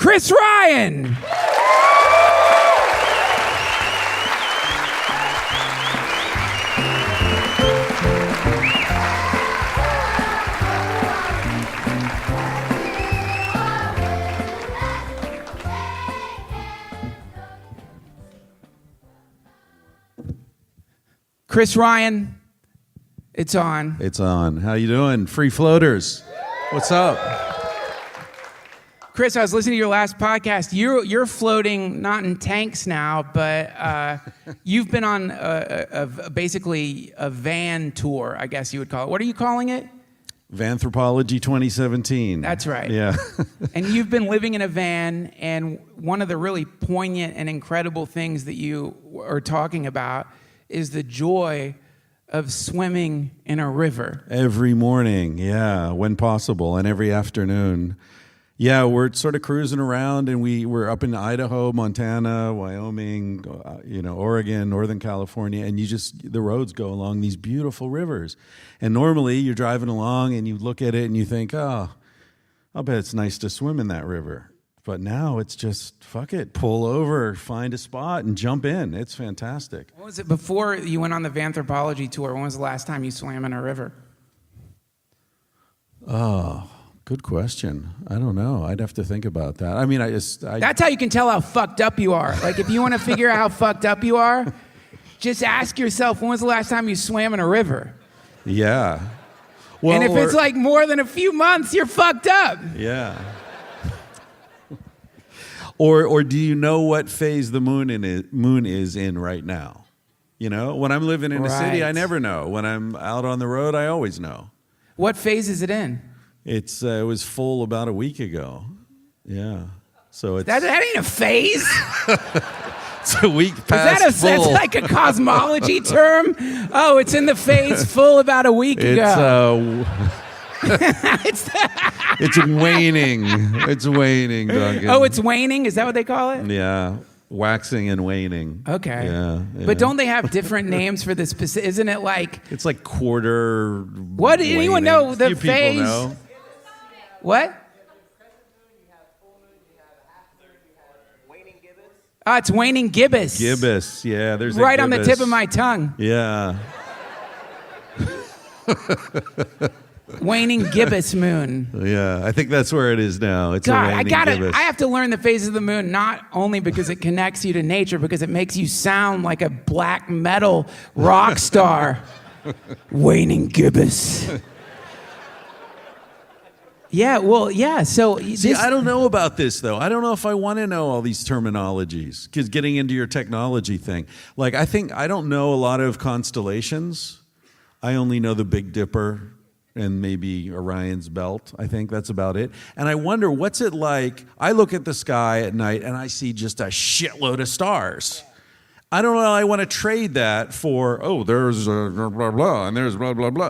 Chris Ryan. Chris Ryan, it's on. It's on. How you doing? Free floaters. What's up? Chris, I was listening to your last podcast. You're floating not in tanks now, but you've been on basically a van tour, I guess you would call it. What are you calling it? Vanthropology 2017. That's right. Yeah. And you've been living in a van, and one of the really poignant and incredible things that you are talking about is the joy of swimming in a river. Every morning, yeah, when possible, and every afternoon. Yeah, we're sort of cruising around, and we're up in Idaho, Montana, Wyoming, Oregon, Northern California, and the roads go along these beautiful rivers. And normally you're driving along and you look at it and you think, oh, I'll bet it's nice to swim in that river. But now it's just, fuck it, pull over, find a spot, and jump in. It's fantastic. What was it before you went on the Vanthropology tour? When was the last time you swam in a river? Oh, good question. I don't know. I'd have to think about that. I mean, That's how you can tell how fucked up you are. Like, if you want to figure out how fucked up you are, just ask yourself, when was the last time you swam in a river? Yeah. Well, and if it's like more than a few months, you're fucked up. Yeah. Or do you know what phase the moon is in right now? You know, when I'm living in a city, I never know. When I'm out on the road, I always know. What phase is it in? It was full about a week ago. Yeah. So it's that ain't a phase. It's a week past full. That's like a cosmology term? Oh, it's in the phase full about a week ago. It's waning. It's waning, Duncan. Oh, it's waning? Is that what they call it? Yeah. Waxing and waning. Okay. Yeah. But don't they have different names for this? Isn't it like... It's like quarter. What? Did anyone know the phase? People know. What? It's waning gibbous. Gibbous, yeah. There's right on the tip of my tongue. Yeah. Waning gibbous moon. Yeah, I think that's where it is now. It's God, a waning gibbous. I have to learn the phases of the moon, not only because it connects you to nature, because it makes you sound like a black metal rock star. Waning gibbous. Yeah, well, yeah, so... See, I don't know about this, though. I don't know if I want to know all these terminologies, because getting into your technology thing. Like, I don't know a lot of constellations. I only know the Big Dipper and maybe Orion's Belt. I think that's about it. And I wonder, what's it like? I look at the sky at night, and I see just a shitload of stars. I don't know how I want to trade that for, there's blah, blah, blah, and there's blah, blah, blah.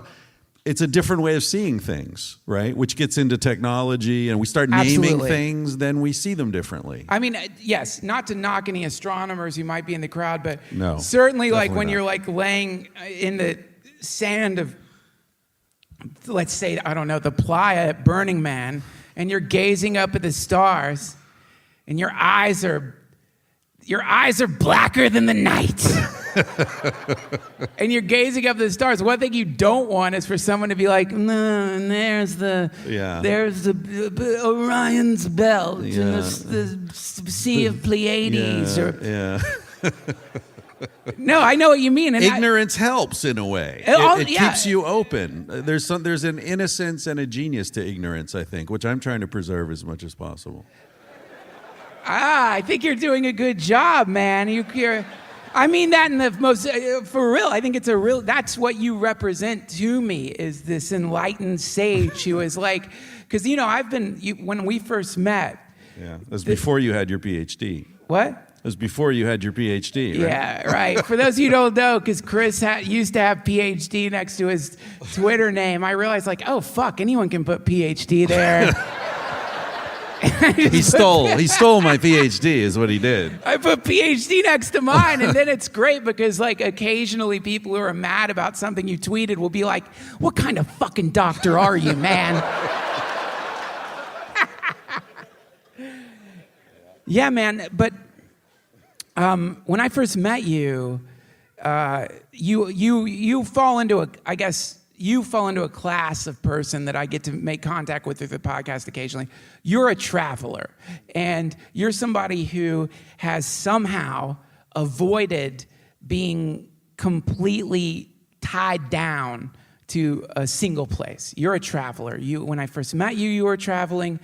It's a different way of seeing things, right? Which gets into technology, and we start naming things, then we see them differently. I mean, yes, not to knock any astronomers who might be in the crowd, but no, certainly like when you're like laying in the sand of, let's say, I don't know, the playa at Burning Man, and you're gazing up at the stars, and your eyes are blacker than the night. And you're gazing up at the stars. One thing you don't want is for someone to be like, no, and there's the Orion's Belt and the Sea of Pleiades. No, I know what you mean. And ignorance helps in a way. It keeps you open. There's an innocence and a genius to ignorance, I think, which I'm trying to preserve as much as possible. I think you're doing a good job, man. I mean that in the most, for real, I think that's what you represent to me, is this enlightened sage who is like, because, when we first met. Yeah, it was before you had your PhD. What? It was before you had your PhD, right? Yeah, right. For those of you who don't know, because Chris used to have PhD next to his Twitter name, I realized, like, oh, fuck, anyone can put PhD there. He stole my PhD is what he did. I put PhD next to mine, and then it's great because, like, occasionally people who are mad about something you tweeted will be like, what kind of fucking doctor are you, man? Yeah, man. But when I first met you, you fall into a class of person that I get to make contact with through the podcast occasionally. You're a traveler, and you're somebody who has somehow avoided being completely tied down to a single place. You're a traveler. When I first met you, you were traveling.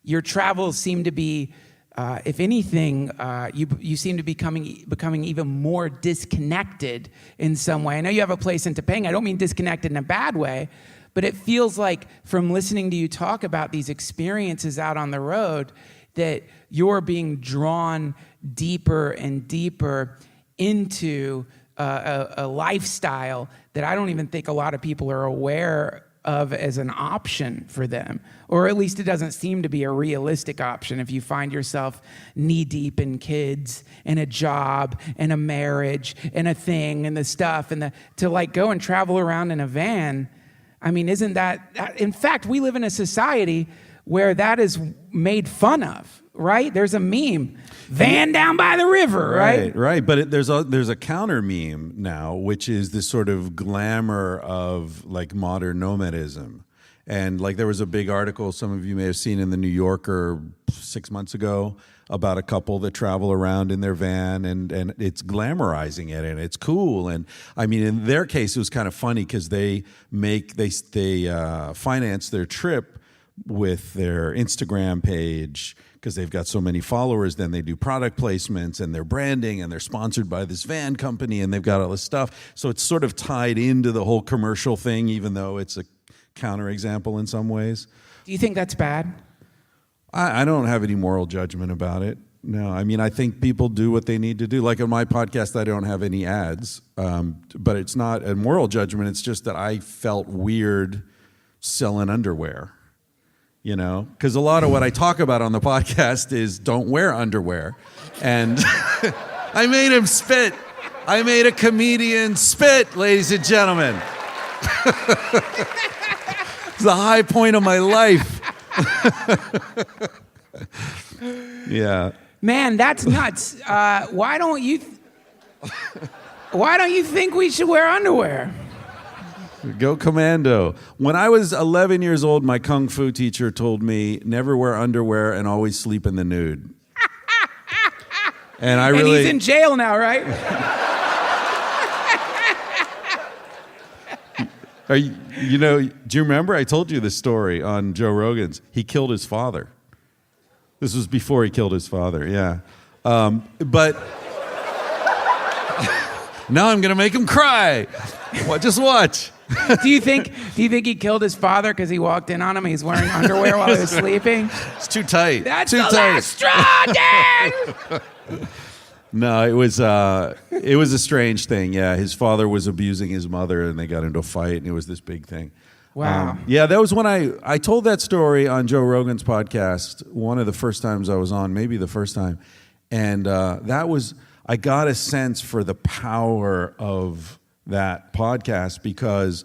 Your travels seem to be, if anything, you seem to be becoming even more disconnected in some way. I know you have a place in Topanga. I don't mean disconnected in a bad way, but it feels like from listening to you talk about these experiences out on the road that you're being drawn deeper and deeper into a lifestyle that I don't even think a lot of people are aware of as an option for them, or at least it doesn't seem to be a realistic option if you find yourself knee-deep in kids and a job and a marriage and a thing and the stuff and to like go and travel around in a van. I mean, isn't that in fact, we live in a society where that is made fun of, right? There's a meme, van down by the river, right? Right. But there's a counter meme now, which is this sort of glamour of like modern nomadism. And like there was a big article some of you may have seen in the New Yorker 6 months ago about a couple that travel around in their van and it's glamorizing it and it's cool. And I mean, in their case, it was kind of funny because they finance their trip with their Instagram page because they've got so many followers. Then they do product placements and their branding and they're sponsored by this van company and they've got all this stuff. So it's sort of tied into the whole commercial thing, even though it's a counterexample in some ways. Do you think that's bad? I don't have any moral judgment about it. No, I mean, I think people do what they need to do. Like on my podcast, I don't have any ads, but it's not a moral judgment. It's just that I felt weird selling underwear. You know, because a lot of what I talk about on the podcast is don't wear underwear. And I made him spit. I made a comedian spit, ladies and gentlemen. It's the high point of my life. Yeah. Man, that's nuts. Why don't you think we should wear underwear? Go commando. When I was 11 years old, my kung fu teacher told me never wear underwear and always sleep in the nude. And he's in jail now, right? You know, do you remember I told you this story on Joe Rogan's? He killed his father. This was before he killed his father, yeah. But now I'm going to make him cry. Just watch. Do you think he killed his father because he walked in on him? He's wearing underwear while he was sleeping. It's too tight. That's too the tight. last straw, Dan. No, it was a strange thing. Yeah, his father was abusing his mother, and they got into a fight, and it was this big thing. Wow. Yeah, that was when I told that story on Joe Rogan's podcast. One of the first times I was on, maybe the first time, and I got a sense for the power of that podcast because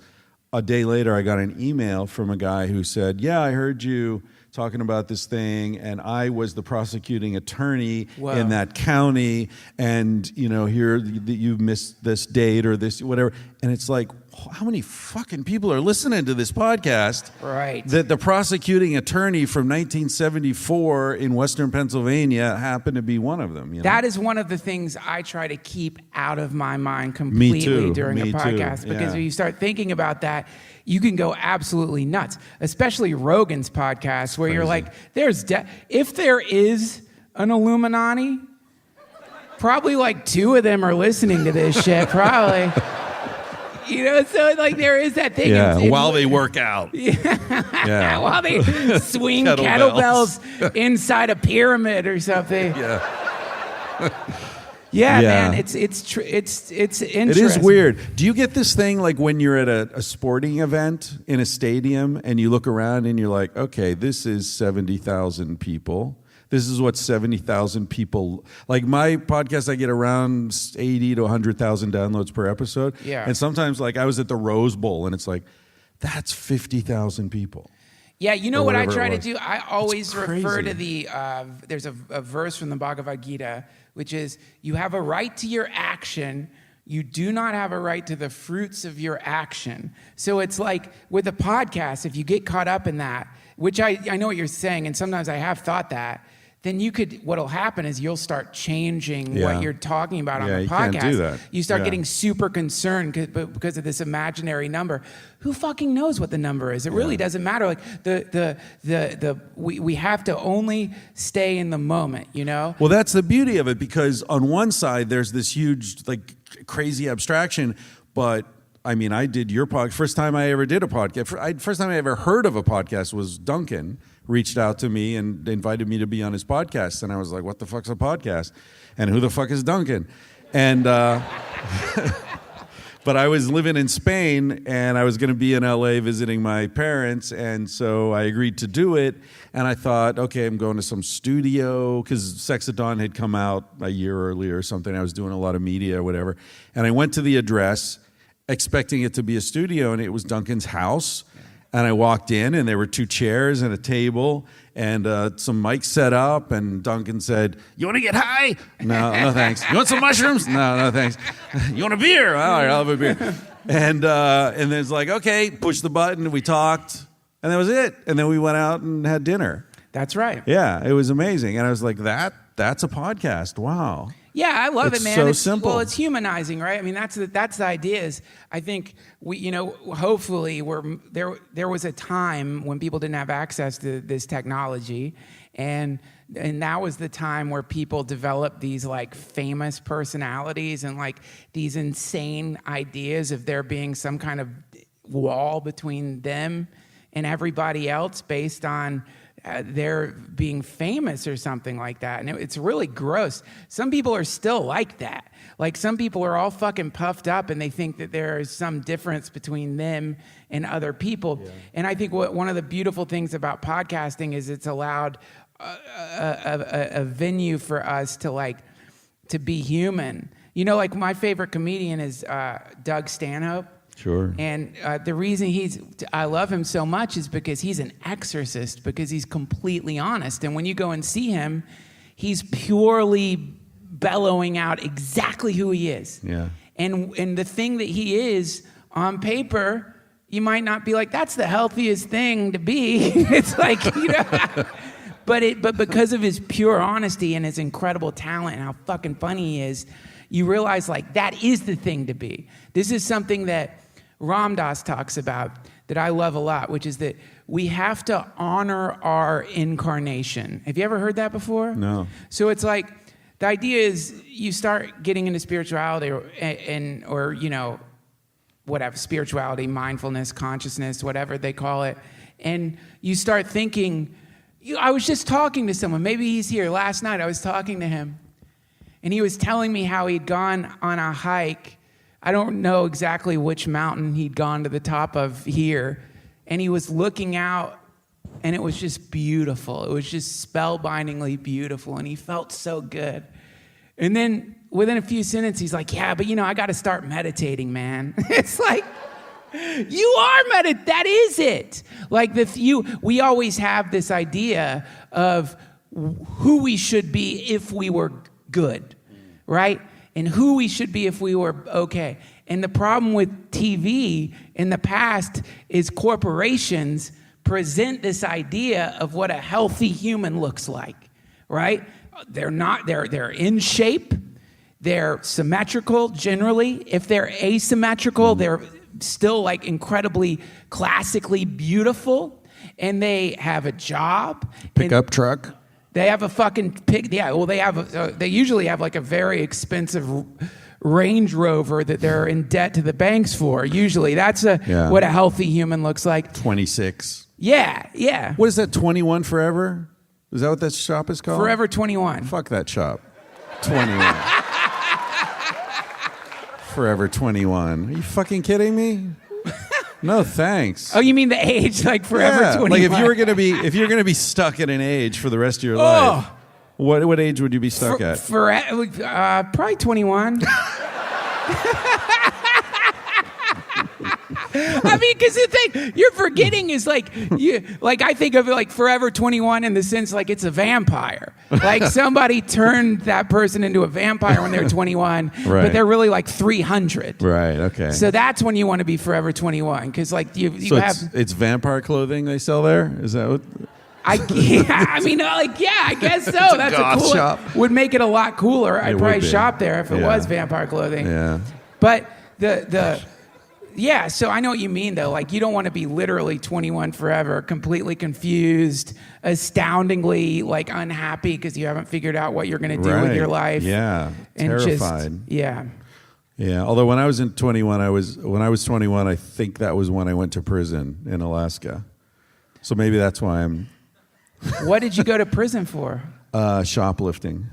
a day later I got an email from a guy who said, yeah, I heard you talking about this thing and I was the prosecuting attorney in that county and you know here you missed this date or this whatever, and it's like how many fucking people are listening to this podcast? Right. That the prosecuting attorney from 1974 in Western Pennsylvania happened to be one of them. You know? That is one of the things I try to keep out of my mind completely during a podcast. Because when you start thinking about that, you can go absolutely nuts. Especially Rogan's podcast, where you're like, if there is an Illuminati, probably like 2 of them are listening to this shit, probably. You know, so like there is that thing. Yeah, while they work out. Yeah. While they swing kettlebells inside a pyramid or something. Yeah. Yeah, man, it's interesting. It is weird. Do you get this thing like when you're at a sporting event in a stadium and you look around and you're like, okay, this is 70,000 people. This is what 70,000 people, like my podcast, I get around 80 to 100,000 downloads per episode. Yeah. And sometimes like I was at the Rose Bowl and it's like, that's 50,000 people. Yeah, you know or what I whatever try it to was. do? I always refer crazy. to there's a verse from the Bhagavad Gita, which is, you have a right to your action, you do not have a right to the fruits of your action. So it's like with a podcast, if you get caught up in that, which I know what you're saying, and sometimes I have thought that, then what'll happen is you'll start changing Yeah. what you're talking about on Yeah, the you podcast. can't do that. You start Yeah. getting super concerned because of this imaginary number. Who fucking knows what the number is? It really doesn't matter. Like we have to only stay in the moment, you know? Well, that's the beauty of it, because on one side there's this huge, like, crazy abstraction, but I mean, I did your podcast. First time I ever did a podcast. First time I ever heard of a podcast was Duncan reached out to me and invited me to be on his podcast, and I was like, "What the fuck's a podcast? And who the fuck is Duncan?" And but I was living in Spain, and I was going to be in LA visiting my parents, and so I agreed to do it. And I thought, okay, I'm going to some studio, because Sex at Dawn had come out a year earlier or something. I was doing a lot of media or whatever. And I went to the address expecting it to be a studio, and it was Duncan's house. And I walked in, and there were 2 chairs and a table and some mics set up. And Duncan said, "You want to get high?" No, thanks. "You want some mushrooms?" No, thanks. "You want a beer?" "All right, I'll have a beer." And there's like, okay, push the button. We talked, and that was it. And then we went out and had dinner. That's right. Yeah, it was amazing. And I was like, that's a podcast. Wow. Yeah, I love It's it, man. so simple. Well, it's humanizing, right? I mean, that's the idea. Is I think hopefully there was a time when people didn't have access to this technology, and that was the time where people developed these like famous personalities and like these insane ideas of there being some kind of wall between them and everybody else based on they're being famous or something like that. And it's really gross. Some people are still like that. Like, some people are all fucking puffed up and they think that there is some difference between them and other people. Yeah. And I think one of the beautiful things about podcasting is it's allowed a venue for us to be human. You know, like, my favorite comedian is Doug Stanhope. Sure. And the reason I love him so much is because he's an exorcist, because he's completely honest. And when you go and see him, he's purely bellowing out exactly who he is. Yeah. And the thing that he is on paper, you might not be like, that's the healthiest thing to be. It's like, you know. But because of his pure honesty and his incredible talent and how fucking funny he is, you realize, like, that is the thing to be. This is something that Ram Dass talks about that I love a lot, which is that we have to honor our incarnation. Have you ever heard that before? No. So it's like, the idea is you start getting into spirituality or you know, whatever, spirituality, mindfulness, consciousness, whatever they call it, and you start thinking, I was just talking to someone, maybe he's here. Last night I was talking to him, and he was telling me how he'd gone on a hike. I don't know exactly which mountain he'd gone to the top of here. And he was looking out, and it was just beautiful. It was just spellbindingly beautiful, and he felt so good. And then within a few sentences, he's like, yeah, but I got to start meditating, man. It's like, you are that is it. Like, we always have this idea of who we should be if we were good, right? And who we should be if we were okay. And the problem with TV in the past is corporations present this idea of what a healthy human looks like, right? They're in shape, they're symmetrical generally. If they're asymmetrical, they're still like incredibly classically beautiful, and they have a job. Pickup truck. They have a fucking pig. Yeah, well, they usually have like a very expensive Range Rover that they're in debt to the banks for. Usually, that's what a healthy human looks like. 26. Yeah. What is that? 21 Forever? Is that what that shop is called? Forever 21. Fuck that shop. 21. Forever 21. Are you fucking kidding me? No, thanks. Oh, you mean the age, like Forever 21? Like, if you're gonna be stuck at an age for the rest of your life, what age would you be stuck at? Probably 21. I mean, because the thing you're forgetting is like I think of it like Forever 21 in the sense like it's a vampire. Like somebody turned that person into a vampire when they're 21, Right. but they're really like 300. Right. Okay. So that's when you want to be Forever 21 because like you So have. it's vampire clothing they sell there? Is that what? I guess so. That's a goth cool. shop. Would make it a lot cooler. I'd It probably would be. shop there if it Yeah. was vampire clothing. Yeah. But yeah, so I know what you mean though. Like you don't want to be literally 21 forever, completely confused, astoundingly like unhappy because you haven't figured out what you're going to do with your life. Yeah. And Terrified. Yeah. Yeah. Although when I was 21, I think that was when I went to prison in Alaska. So maybe that's why I'm What did you go to prison for? shoplifting.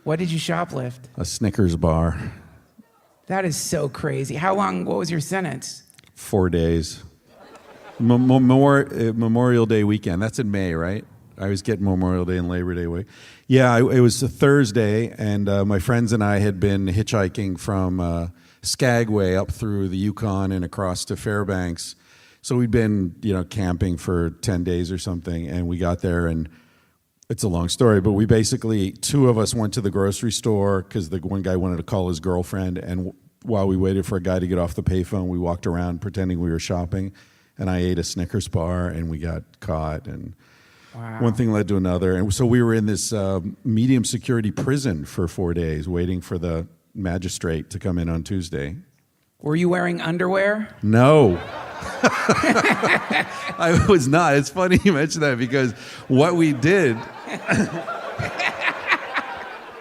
What did you shoplift? A Snickers bar. That is so crazy. How long? What was your sentence? 4 days. Memorial Day weekend. That's in May, right? I always get Memorial Day and Labor Day week. Yeah, it was a Thursday, and my friends and I had been hitchhiking from Skagway up through the Yukon and across to Fairbanks. So we'd been, camping for 10 days or something, and we got there, and it's a long story, but we basically, two of us went to the grocery store because the one guy wanted to call his girlfriend, and while we waited for a guy to get off the payphone, we walked around pretending we were shopping, and I ate a Snickers bar, and we got caught, and Wow. one thing led to another. And so we were in this medium security prison for 4 days, waiting for the magistrate to come in on Tuesday. Were you wearing underwear? No. I was not. It's funny you mentioned that because what we did,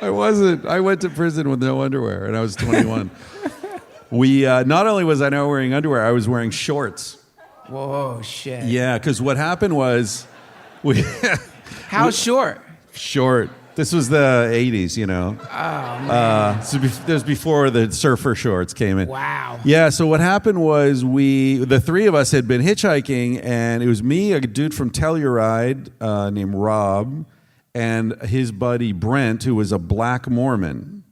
I wasn't. I went to prison with no underwear, and I was 21. We not only was I not wearing underwear, I was wearing shorts. Whoa, shit. Yeah, because what happened was, we How short? short. This was the 80s, Oh, man. So this was before the surfer shorts came in. Wow. Yeah, so what happened was the three of us had been hitchhiking, and it was me, a dude from Telluride named Rob, and his buddy Brent, who was a black Mormon,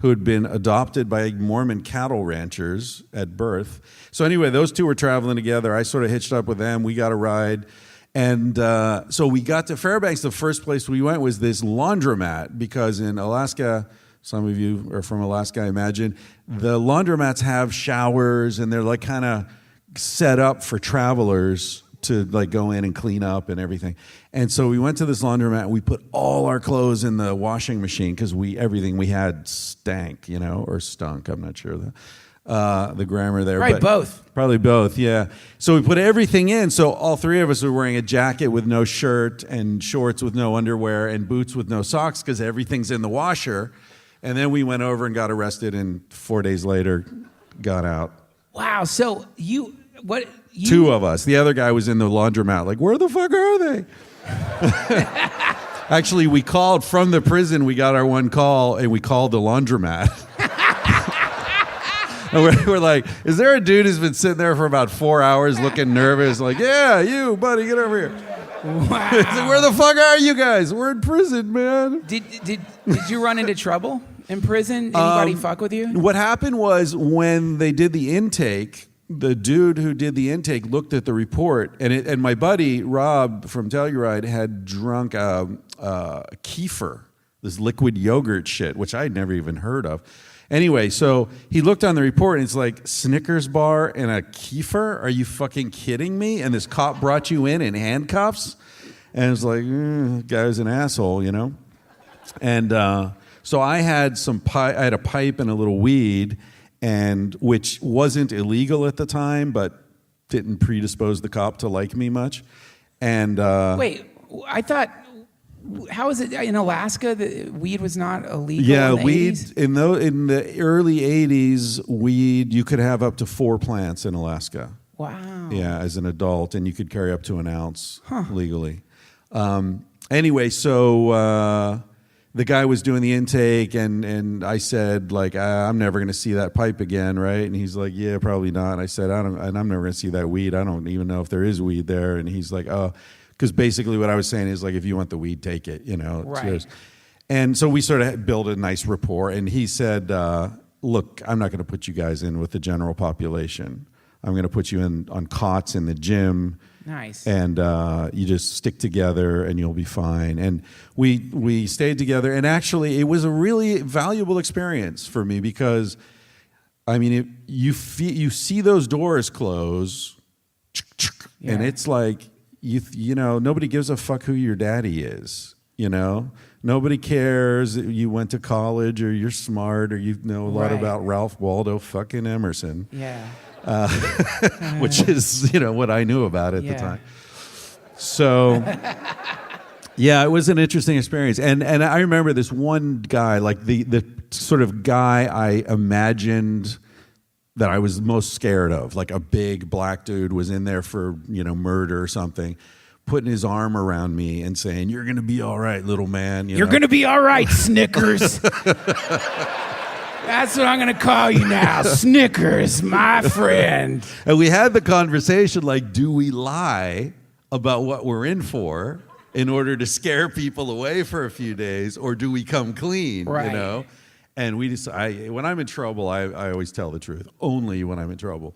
who had been adopted by Mormon cattle ranchers at birth. So anyway, those two were traveling together. I sort of hitched up with them. We got a ride. And so we got to Fairbanks. The first place we went was this laundromat because in Alaska, some of you are from Alaska, I imagine, the laundromats have showers and they're like kind of set up for travelers to like go in and clean up and everything. And so we went to this laundromat and we put all our clothes in the washing machine because everything we had stank, or stunk. I'm not sure the grammar there. Right, but both. Probably both, yeah. So we put everything in. So all three of us were wearing a jacket with no shirt and shorts with no underwear and boots with no socks because everything's in the washer. And then we went over and got arrested and 4 days later got out. Wow. So Two of us. The other guy was in the laundromat like, where the fuck are they? Actually, we called from the prison. We got our one call and we called the laundromat. And we're like, is there a dude who's been sitting there for about 4 hours looking nervous? Like, yeah, you, buddy, get over here. Wow. Like, where the fuck are you guys? We're in prison, man. Did you run into trouble in prison? Anybody fuck with you? What happened was when they did the intake, the dude who did the intake looked at the report, and my buddy, Rob from Telluride, had drunk kefir, this liquid yogurt shit, which I'd never even heard of. Anyway, so he looked on the report and it's like Snickers bar and a kefir? Are you fucking kidding me? And this cop brought you in handcuffs? And it's like, guy was an asshole, And so I had I had a pipe and a little weed, and which wasn't illegal at the time, but didn't predispose the cop to like me much. And Wait, I thought. How is it in Alaska that weed was not illegal? yeah, in the weed 80s? in the early 80s, weed you could have up to 4 plants in Alaska. Wow. Yeah, as an adult, and you could carry up to an ounce legally. Anyway, so the guy was doing the intake, and I said, like, I'm never going to see that pipe again, right? And he's like, yeah, probably not. I said, and I'm never going to see that weed. I don't even know if there is weed there. And he's like, oh, because basically what I was saying is, like, if you want the weed, take it, It's Right. yours. And so we sort of built a nice rapport, and he said, look, I'm not going to put you guys in with the general population. I'm going to put you on cots in the gym. Nice. And you just stick together and you'll be fine. And we stayed together. And actually, it was a really valuable experience for me because, I mean, you see those doors close, and it's like, you know, nobody gives a fuck who your daddy is, you know? Nobody cares that you went to college or you're smart or you know a lot about Ralph Waldo fucking Emerson. Yeah. Which is, you know, what I knew about at the time. So, yeah, it was an interesting experience. And I remember this one guy, like the sort of guy I imagined that I was most scared of, like a big black dude was in there for, you know, murder or something, putting his arm around me and saying, "You're going to be all right, little man. You're going to be all right, Snickers." That's what I'm going to call you now, Snickers, my friend. And we had the conversation like, do we lie about what we're in for in order to scare people away for a few days, or do we come clean, you know? And we just, when I'm in trouble, I always tell the truth, only when I'm in trouble.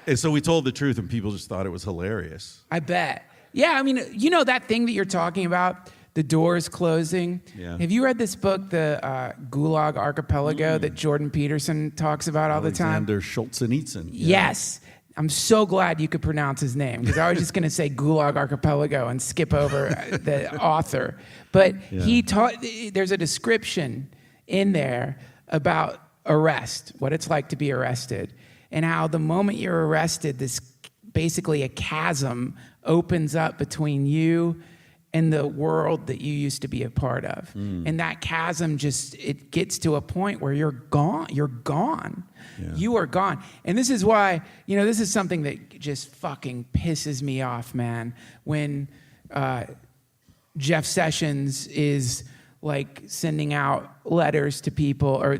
And so we told the truth, and people just thought it was hilarious. I bet. Yeah, I mean, you know that thing that you're talking about? The doors closing. Yeah. Have you read this book, the Gulag Archipelago, that Jordan Peterson talks about all the time? Alexander Solzhenitsyn. Yes. I'm so glad you could pronounce his name, because I was just going to say Gulag Archipelago and skip over the author. But there's a description in there about arrest, what it's like to be arrested, and how the moment you're arrested, this basically a chasm opens up between you and the world that you used to be a part of. And that chasm it gets to a point where you're gone. You're gone. Yeah. You are gone. And this is why, you know, this is something that just fucking pisses me off, man. When Jeff Sessions is like sending out letters to people, or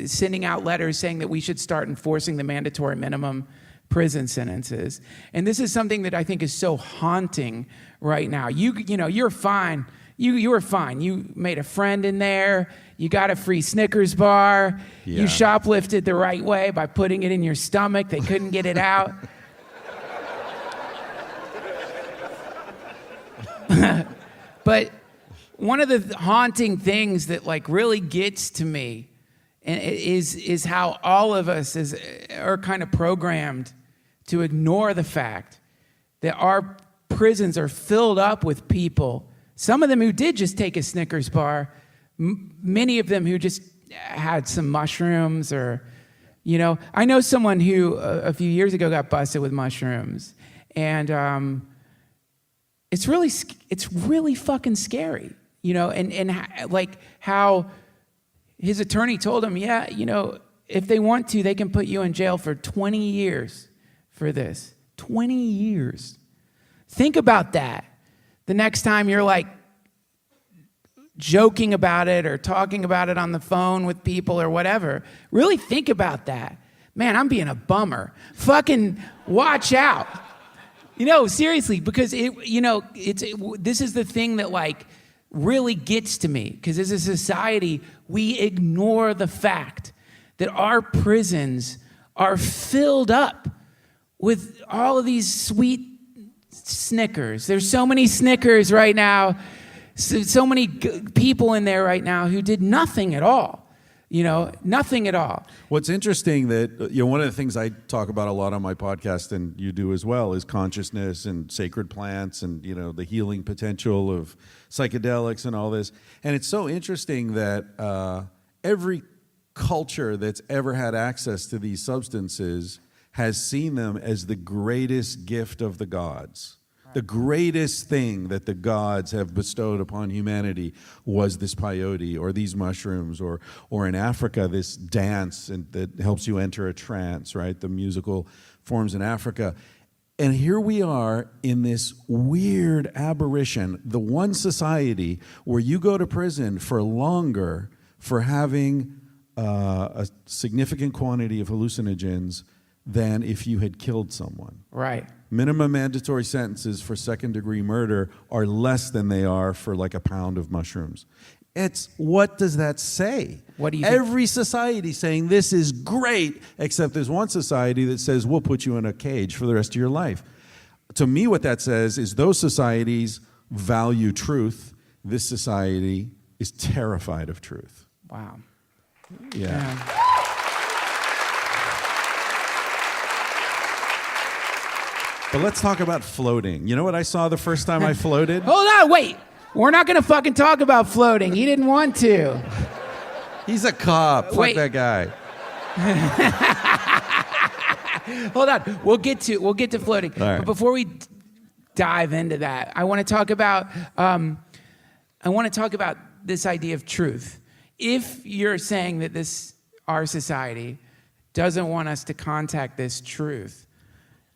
sending out letters saying that we should start enforcing the mandatory minimum prison sentences. And this is something that I think is so haunting right now. You know, you're fine. You were fine. You made a friend in there. You got a free Snickers bar. Yeah. You shoplifted the right way by putting it in your stomach. They couldn't get it out. But one of the haunting things that like really gets to me is how all of us are kind of programmed to ignore the fact that our prisons are filled up with people, some of them who did just take a Snickers bar, many of them who just had some mushrooms, or, you know, I know someone who a few years ago got busted with mushrooms, and it's really fucking scary, you know, and like how his attorney told him, yeah, you know, if they want to, they can put you in jail for 20 years for this. 20 years. Think about that. The next time you're like joking about it or talking about it on the phone with people or whatever, really think about that. Man, I'm being a bummer. Fucking watch out. You know, seriously, because this is the thing that like really gets to me, because as a society, we ignore the fact that our prisons are filled up with all of these sweet Snickers. There's so many Snickers right now, so many people in there right now who did nothing at all. You know, nothing at all. What's interesting that, you know, one of the things I talk about a lot on my podcast, and you do as well, is consciousness and sacred plants and, you know, the healing potential of psychedelics and all this. And it's so interesting that every culture that's ever had access to these substances has seen them as the greatest gift of the gods. The greatest thing that the gods have bestowed upon humanity was this peyote or these mushrooms, or in Africa, this dance that helps you enter a trance, right? The musical forms in Africa. And here we are in this weird aberration, the one society where you go to prison for longer for having a significant quantity of hallucinogens than if you had killed someone. Right. Minimum mandatory sentences for second-degree murder are less than they are for like a pound of mushrooms. It's what does that say? What do you think? Every society saying this is great, except there's one society that says we'll put you in a cage for the rest of your life. To me, what that says is those societies value truth. This society is terrified of truth. Wow. Yeah. But let's talk about floating. You know what I saw the first time I floated? Hold on, wait. We're not going to fucking talk about floating. He didn't want to. He's a cop. Fuck Wait. that guy. Hold on. We'll get to floating. All right. But before we dive into that, I want to talk about this idea of truth. If you're saying that our society doesn't want us to contact this truth,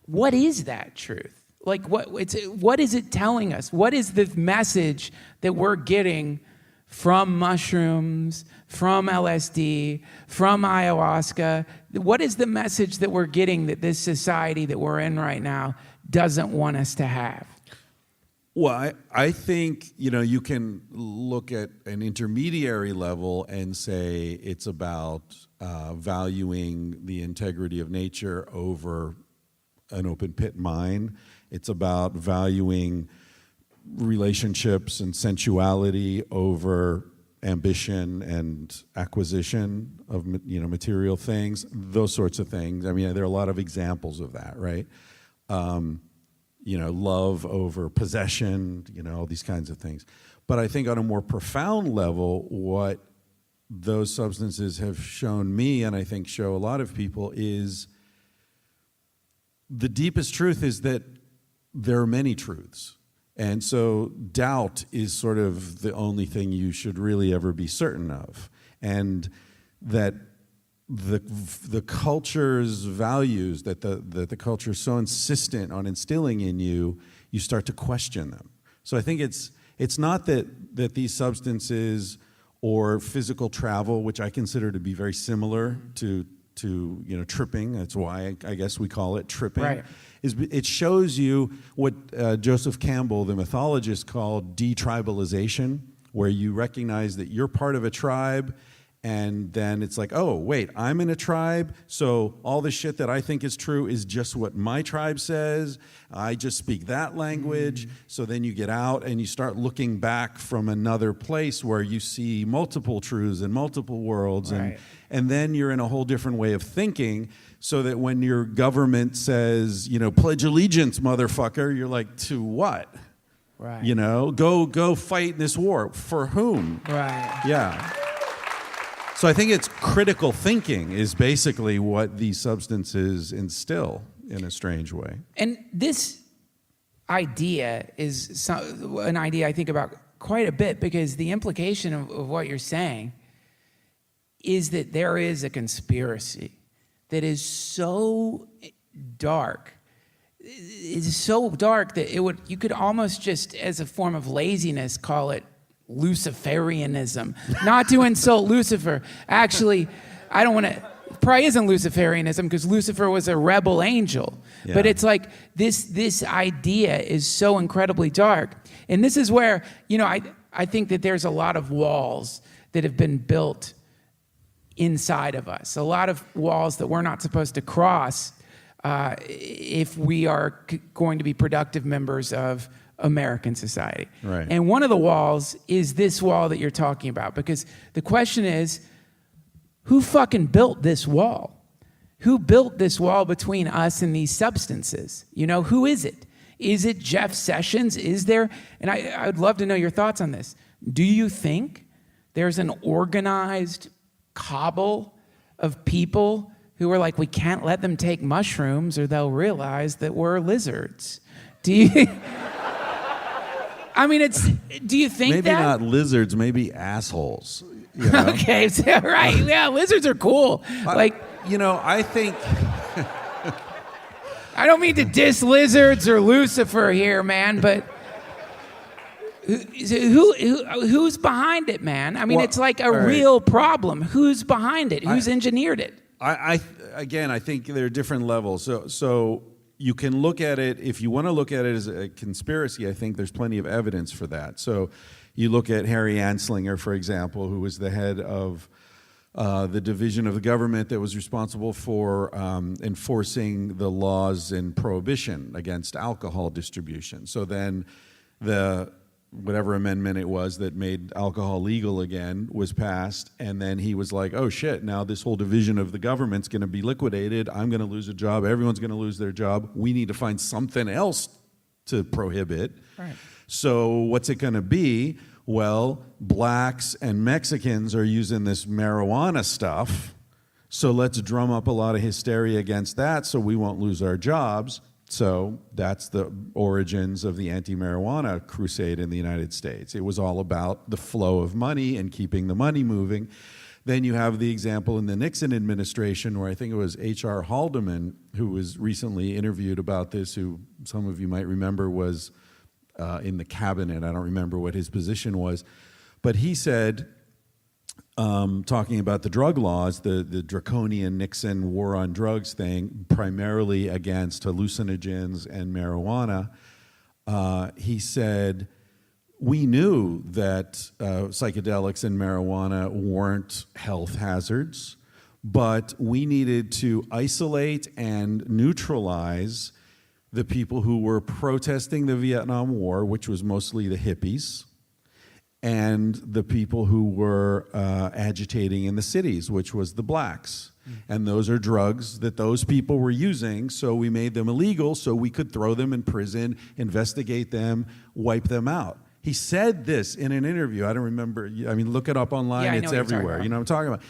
what is that truth? Like, what is it telling us? What is the message that we're getting from mushrooms, from LSD, from ayahuasca? What is the message that we're getting that this society that we're in right now doesn't want us to have? Well, I think, you can look at an intermediary level and say it's about valuing the integrity of nature over an open pit mine. It's about valuing relationships and sensuality over ambition and acquisition of material things, those sorts of things. I mean, there are a lot of examples of that, right? Love over possession, all these kinds of things. But I think on a more profound level, what those substances have shown me, and I think show a lot of people, is the deepest truth is that there are many truths. And so doubt is sort of the only thing you should really ever be certain of. And that the culture's values, that the culture is so insistent on instilling in you, you start to question them. So I think it's not that these substances or physical travel, which I consider to be very similar to tripping. That's why I guess we call it tripping. Right. It shows you what Joseph Campbell, the mythologist, called detribalization, where you recognize that you're part of a tribe, and then it's like, oh, wait, I'm in a tribe, so all the shit that I think is true is just what my tribe says. I just speak that language. So then you get out and you start looking back from another place where you see multiple truths and multiple worlds. Right. And then you're in a whole different way of thinking, so that when your government says, pledge allegiance, motherfucker, you're like, to what? Right. Go fight in this war. For whom? Right. Yeah. So I think it's critical thinking is basically what these substances instill in a strange way. And this idea is an idea I think about quite a bit, because the implication of what you're saying is that there is a conspiracy that is so dark. It's so dark that you could almost just, as a form of laziness, call it Luciferianism. Not to insult Lucifer. Actually, I don't want to. Probably isn't Luciferianism, because Lucifer was a rebel angel. Yeah. But it's like this idea is so incredibly dark. And this is where, I think that there's a lot of walls that have been built inside of us. A lot of walls that we're not supposed to cross if we are going to be productive members of American society. Right. And one of the walls is this wall that you're talking about, because the question is, who fucking built this wall? Who built this wall between us and these substances? Who is it? Is it Jeff Sessions? Is there, and I would love to know your thoughts on this. Do you think there's an organized cabal of people who are like, we can't let them take mushrooms or they'll realize that we're lizards? Do you... I mean, do you think maybe that? Not lizards, maybe assholes. Okay, so, right. Yeah, lizards are cool. I think... I don't mean to diss lizards or Lucifer here, man, but who's behind it, man? I mean, it's like a real problem. Who's behind it? Who's engineered it? I think there are different levels. So you can look at it, if you want to look at it as a conspiracy, I think there's plenty of evidence for that. So, You look at Harry Anslinger, for example, who was the head of the division of the government that was responsible for enforcing the laws in prohibition against alcohol distribution. So then whatever amendment it was that made alcohol legal again was passed, and then he was like, oh shit, now this whole division of the government's going to be liquidated. I'm going to lose a job. Everyone's going to lose their job. We need to find something else to prohibit. Right. So what's it going to be? Well, blacks and Mexicans are using this marijuana stuff, so let's drum up a lot of hysteria against that so we won't lose our jobs. So that's the origins of the anti-marijuana crusade in the United States. It was all about the flow of money and keeping the money moving. Then you have the example in the Nixon administration where I think it was H.R. Haldeman who was recently interviewed about this, who some of you might remember was in the cabinet. I don't remember what his position was. But he said, talking about the drug laws, the draconian Nixon war on drugs thing, primarily against hallucinogens and marijuana, he said, we knew that psychedelics and marijuana weren't health hazards, but we needed to isolate and neutralize the people who were protesting the Vietnam War, which was mostly the hippies, and the people who were agitating in the cities, which was the blacks. And those are drugs that those people were using, so we made them illegal so we could throw them in prison, investigate them, wipe them out. He said this in an interview. I don't remember. I mean, look it up online. Yeah, it's everywhere. You know what I'm talking about?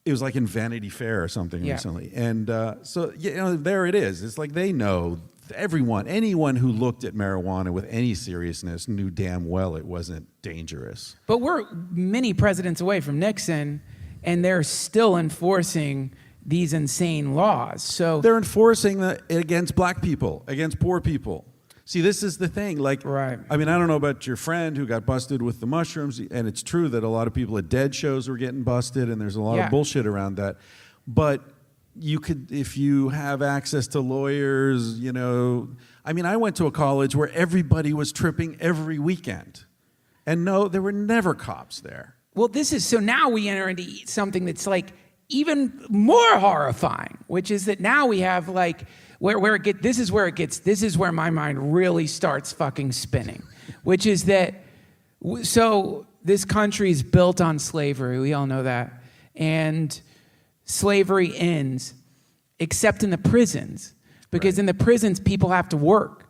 It was like in Vanity Fair or something recently. And so, you know, there it is. It's like they know, anyone who looked at marijuana with any seriousness knew damn well it wasn't dangerous. But we're many presidents away from Nixon, and they're still enforcing these insane laws. So they're enforcing it against black people, against poor people. See, this is the thing. Like, right. I mean, I don't know about your friend who got busted with the mushrooms, and it's true that a lot of people at Dead shows were getting busted, and there's a lot of bullshit around that. But you could, if you have access to lawyers, you know. I mean, I went to a college where everybody was tripping every weekend. And no, there were never cops there. Well, so now we enter into something that's like even more horrifying, which is that now we have like, this is where my mind really starts fucking spinning, which is that, so this country is built on slavery, we all know that, and slavery ends, except in the prisons, because in the prisons people have to work.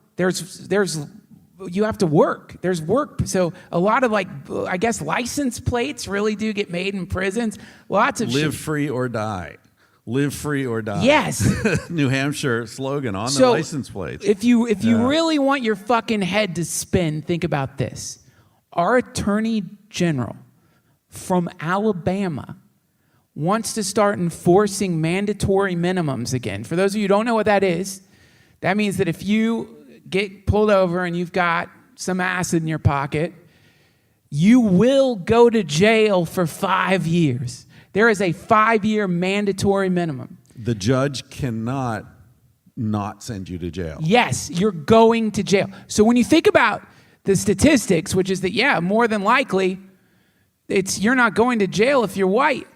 You have to work. There's work. So a lot of I guess license plates really do get made in prisons. Lots of live free or die. Live free or die. Yes. New Hampshire slogan on the license plates. If you really want your fucking head to spin, think about this. Our attorney general from Alabama wants to start enforcing mandatory minimums again. For those of you who don't know what that is, that means that if you get pulled over and you've got some acid in your pocket, you will go to jail for 5 years. There is a 5-year mandatory minimum. The judge cannot not send you to jail. Yes, you're going to jail. So when you think about the statistics, which is that, more than likely, you're not going to jail if you're white.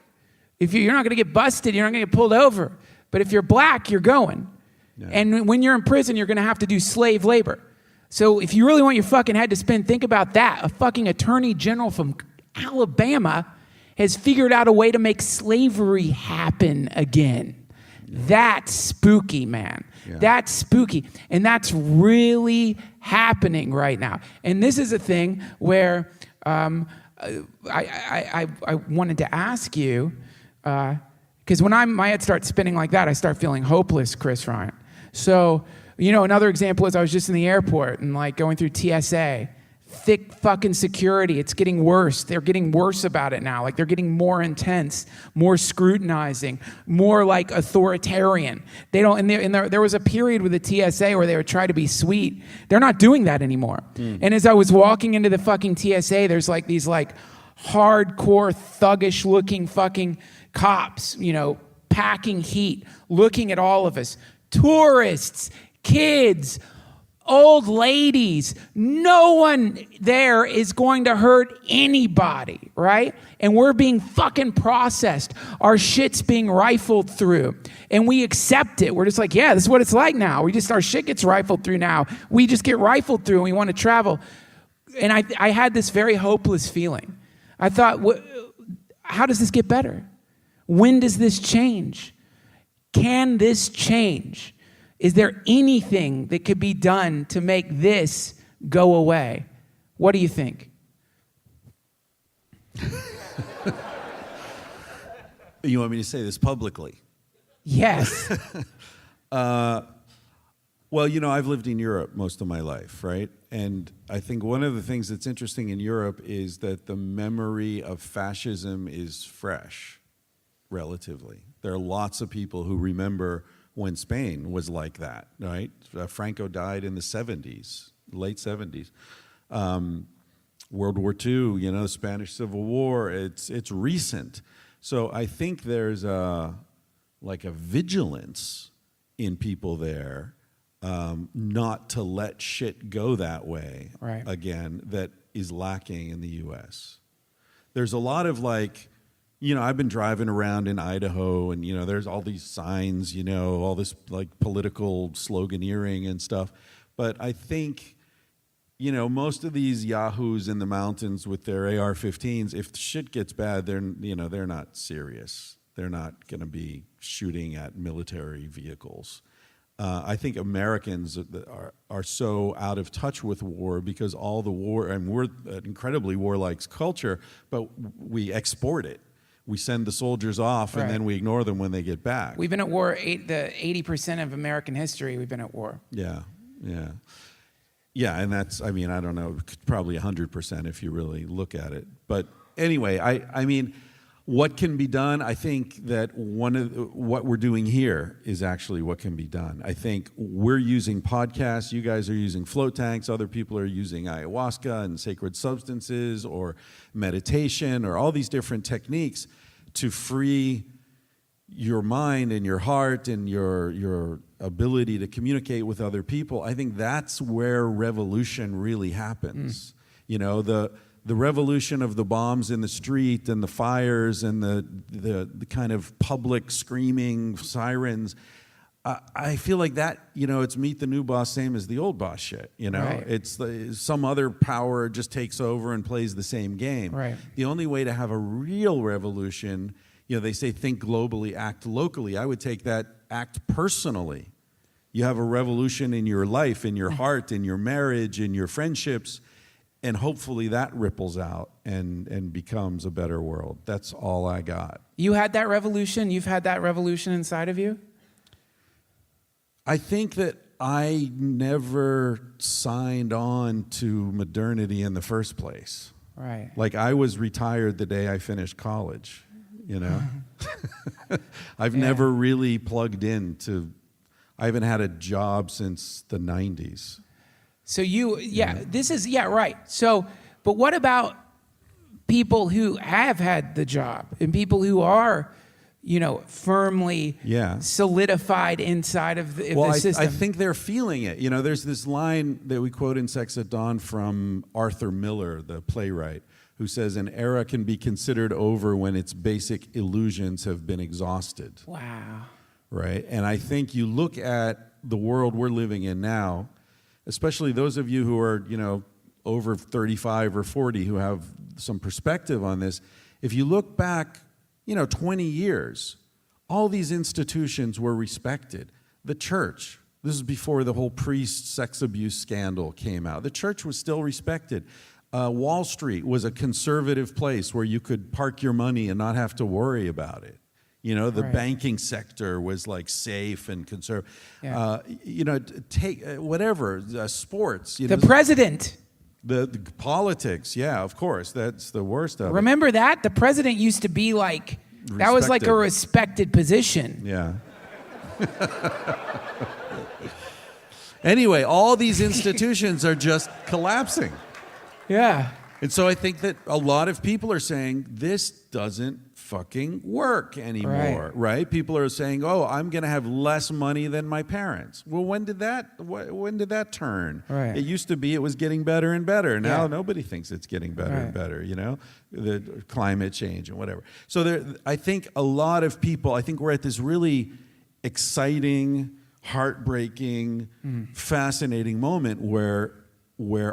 If you're not going to get busted, you're not going to get pulled over. But if you're black, you're going. Yeah. And when you're in prison, you're going to have to do slave labor. So if you really want your fucking head to spin, think about that. A fucking attorney general from Alabama has figured out a way to make slavery happen again. Yeah. That's spooky, man. Yeah. That's spooky. And that's really happening right now. And this is a thing where I wanted to ask you, because when my head starts spinning like that, I start feeling hopeless, Chris Ryan. So, another example is I was just in the airport and going through TSA. Thick fucking security. It's getting worse. They're getting worse about it now. They're getting more intense, more scrutinizing, more authoritarian. They don't. And there was a period with the TSA where they would try to be sweet. They're not doing that anymore. And as I was walking into the fucking TSA, there's these hardcore thuggish looking fucking cops, packing heat, looking at all of us, tourists, kids, old ladies. No one there is going to hurt anybody, right? And we're being fucking processed. Our shit's being rifled through. And we accept it. We're just like, yeah, this is what it's like now. Our shit gets rifled through now. We just get rifled through and we want to travel. And I had this very hopeless feeling. I thought, how does this get better? When does this change? Can this change? Is there anything that could be done to make this go away? What do you think? You want me to say this publicly? Yes. Well, I've lived in Europe most of my life, right? And I think one of the things that's interesting in Europe is that the memory of fascism is fresh, relatively. There are lots of people who remember when Spain was like that, right? Franco died in the 70s, late 70s. World War II, the Spanish Civil War, it's recent. So I think there's a vigilance in people there, not to let shit go that way again, that is lacking in the U.S. There's a lot of I've been driving around in Idaho and, there's all these signs, all this political sloganeering and stuff. But I think, most of these yahoos in the mountains with their AR-15s, if shit gets bad, they're not serious. They're not going to be shooting at military vehicles. I think Americans are so out of touch with war because all the war, and we're an incredibly warlike culture, but we export it. We send the soldiers off and then we ignore them when they get back. We've been at war, the 80% of American history, we've been at war. Yeah. And that's, I don't know, probably 100% if you really look at it. But anyway, what can be done? I think that what we're doing here is actually what can be done. I think we're using podcasts. You guys are using float tanks. Other people are using ayahuasca and sacred substances or meditation or all these different techniques to free your mind and your heart and your ability to communicate with other people. I think that's where revolution really happens. The revolution of the bombs in the street and the fires and the kind of public screaming sirens, I feel like that, it's meet the new boss, same as the old boss shit, Right. It's some other power just takes over and plays the same game. Right. The only way to have a real revolution, they say think globally, act locally. I would take that, act personally. You have a revolution in your life, in your heart, in your marriage, in your friendships, and hopefully that ripples out and becomes a better world. That's all I got. You had that revolution? You've had that revolution inside of you? I think that I never signed on to modernity in the first place. Right. I was retired the day I finished college, I've never really plugged into, I haven't had a job since the 90s. So right. So, but what about people who have had the job and people who are, firmly solidified inside of the system? I think they're feeling it. There's this line that we quote in Sex at Dawn from Arthur Miller, the playwright, who says, an era can be considered over when its basic illusions have been exhausted. Wow. Right? And I think you look at the world we're living in now, especially those of you who are, over 35 or 40 who have some perspective on this. If you look back, 20 years, all these institutions were respected. The church, this is before the whole priest sex abuse scandal came out. The church was still respected. Wall Street was a conservative place where you could park your money and not have to worry about it. The banking sector was safe and conservative. Yeah. Take whatever, sports. The president. The politics, yeah, of course. That's the worst of it. Remember that? The president used to be that was like a respected position. Yeah. Anyway, all these institutions are just collapsing. Yeah. And so I think that a lot of people are saying this doesn't fucking work anymore, right? People are saying, "Oh, I'm going to have less money than my parents." Well, when did that turn? Right. It used to be it was getting better and better. Now Yeah. nobody thinks it's getting better and Right. better, the climate change and whatever. So I think a lot of people, I think we're at this really exciting, heartbreaking, fascinating moment where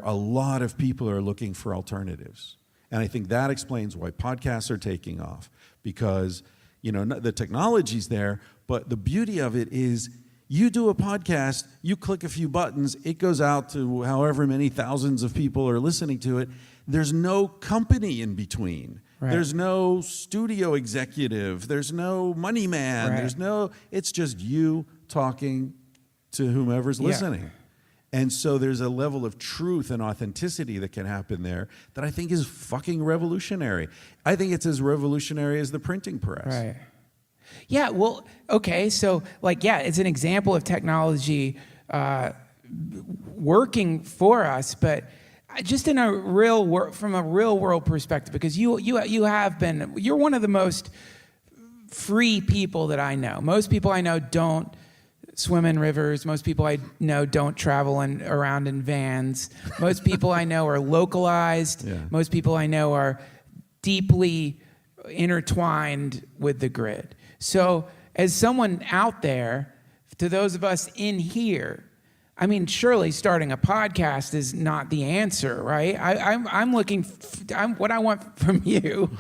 a lot of people are looking for alternatives. And I think that explains why podcasts are taking off, because the technology's there, but the beauty of it is you do a podcast, you click a few buttons, it goes out to however many thousands of people are listening to it. There's no company in between. Right. There's no studio executive. There's no money man. Right. It's just you talking to whomever's listening. And so there's a level of truth and authenticity that can happen there that I think is fucking revolutionary. I think it's as revolutionary as the printing press. Right. Yeah, well, okay, so it's an example of technology working for us, but just in from a real world perspective, because you're one of the most free people that I know. Most people I know don't swim in rivers. Most people I know don't travel around in vans. Most people I know are localized. Yeah. Most people I know are deeply intertwined with the grid. So as someone out there, to those of us in here, I mean, surely starting a podcast is not the answer, right? I'm looking. What I want from you,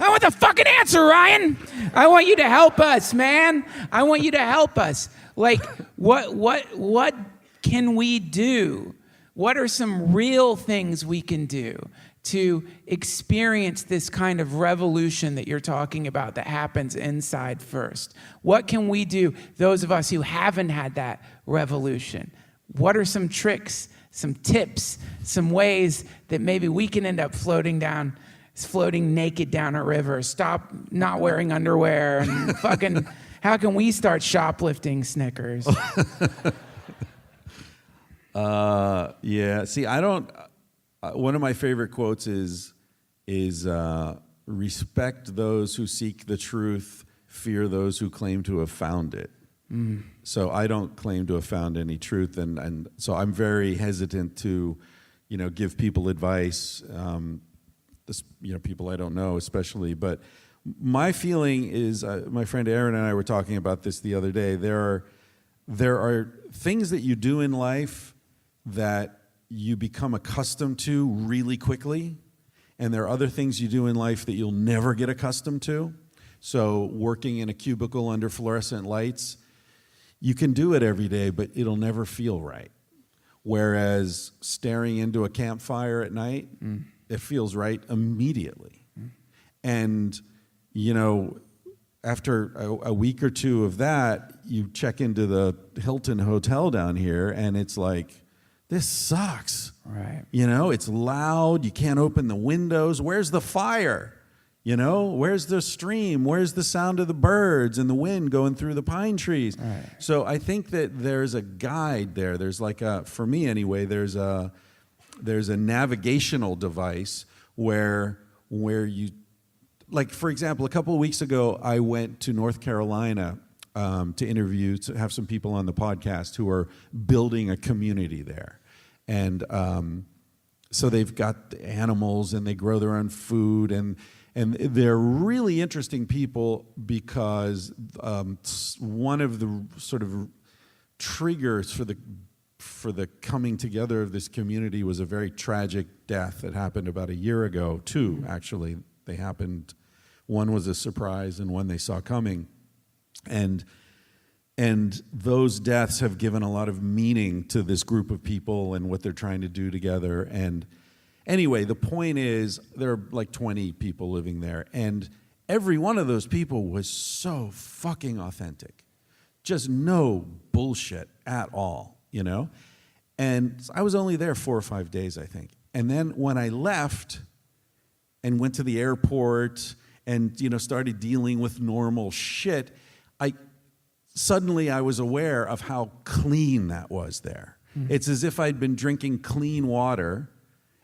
I want the fucking answer, Ryan. I want you to help us, man. I want you to help us. Like, what can we do? What are some real things we can do to experience this kind of revolution that you're talking about that happens inside first? What can we do, those of us who haven't had that revolution? What are some tricks, some tips, some ways that maybe we can end up floating naked down a river, stop not wearing underwear, and fucking, how can we start shoplifting Snickers? Yeah. See, I don't. One of my favorite quotes is respect those who seek the truth, fear those who claim to have found it. So I don't claim to have found any truth, and so I'm very hesitant to, give people advice. People I don't know, especially. But my feeling is, my friend Aaron and I were talking about this the other day. There are things that you do in life that you become accustomed to really quickly, and there are other things you do in life that you'll never get accustomed to. So working in a cubicle under fluorescent lights, you can do it every day, but it'll never feel right. Whereas staring into a campfire at night, it feels right immediately. And, after a week or two of that, you check into the Hilton Hotel down here, and it's like, this sucks. Right. It's loud. You can't open the windows. Where's the fire? Where's the stream? Where's the sound of the birds and the wind going through the pine trees? Right. So I think that there's a guide there. There's for me anyway, there's a navigational device where you, for example, a couple of weeks ago, I went to North Carolina to have some people on the podcast who are building a community there. And so they've got the animals and they grow their own food, and they're really interesting people because one of the sort of triggers for the coming together of this community was a very tragic death that happened about a year ago. Two, actually, they happened. One was a surprise and one they saw coming. And those deaths have given a lot of meaning to this group of people and what they're trying to do together. And anyway, the point is there are like 20 people living there, and every one of those people was so fucking authentic. Just no bullshit at all, And I was only there 4 or 5 days, I think. And then when I left and went to the airport and, started dealing with normal shit, suddenly I was aware of how clean that was there. Mm-hmm. It's as if I'd been drinking clean water,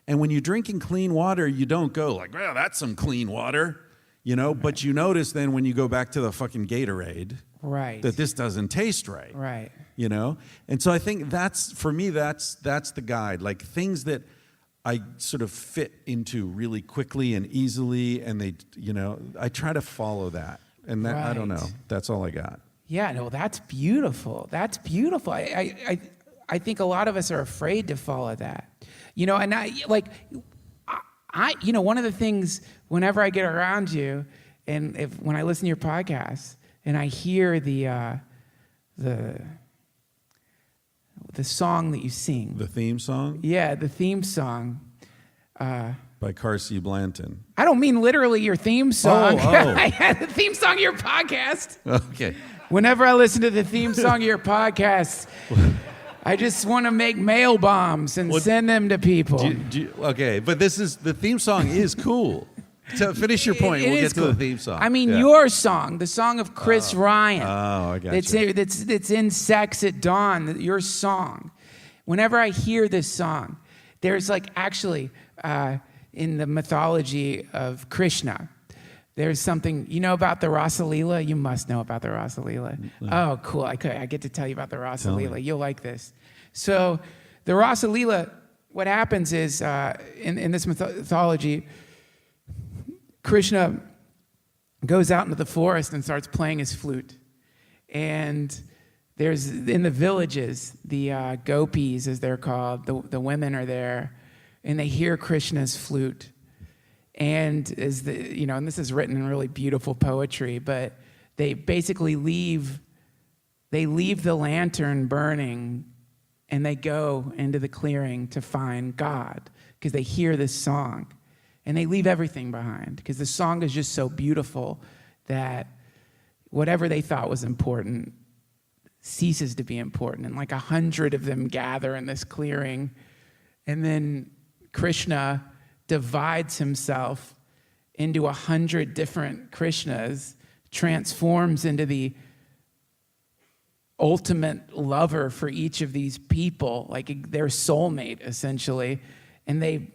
And when you're drinking clean water, you don't go like, well, that's some clean water, but you notice then when you go back to the fucking Gatorade, right, that this doesn't taste right. Right. And so I think that's the guide, like things that I sort of fit into really quickly and easily, and I try to follow that. And that, I don't know. That's all I got. Yeah, no, that's beautiful. That's beautiful. I think a lot of us are afraid to follow that. And one of the things whenever I get around you, and when I listen to your podcast and I hear the song that you sing, the theme song. Yeah, the theme song. By Carsey Blanton. I don't mean literally your theme song. Oh. The theme song of your podcast. Okay. Whenever I listen to the theme song of your podcast, I just want to make mail bombs and send them to people. Okay, but the theme song is cool. So finish your point. We'll get to the theme song. I mean, your song, the song of Chris Ryan. Oh, I got you. That's in Sex at Dawn, your song. Whenever I hear this song, there's actually in the mythology of Krishna, there's something, about the Rasa Leela? You must know about the Rasa Leela. No. Oh, cool. I get to tell you about the Rasa Leela. You'll like this. So the Rasa Leela, what happens is, in this mythology, Krishna goes out into the forest and starts playing his flute. And there's, in the villages, the gopis, as they're called, the women are there, and they hear Krishna's flute. And and this is written in really beautiful poetry, but they basically leave the lantern burning and they go into the clearing to find God because they hear this song. And they leave everything behind because the song is just so beautiful that whatever they thought was important ceases to be important. And 100 of them gather in this clearing. And then Krishna divides himself into 100 different Krishnas, transforms into the ultimate lover for each of these people, their soulmate, essentially. And they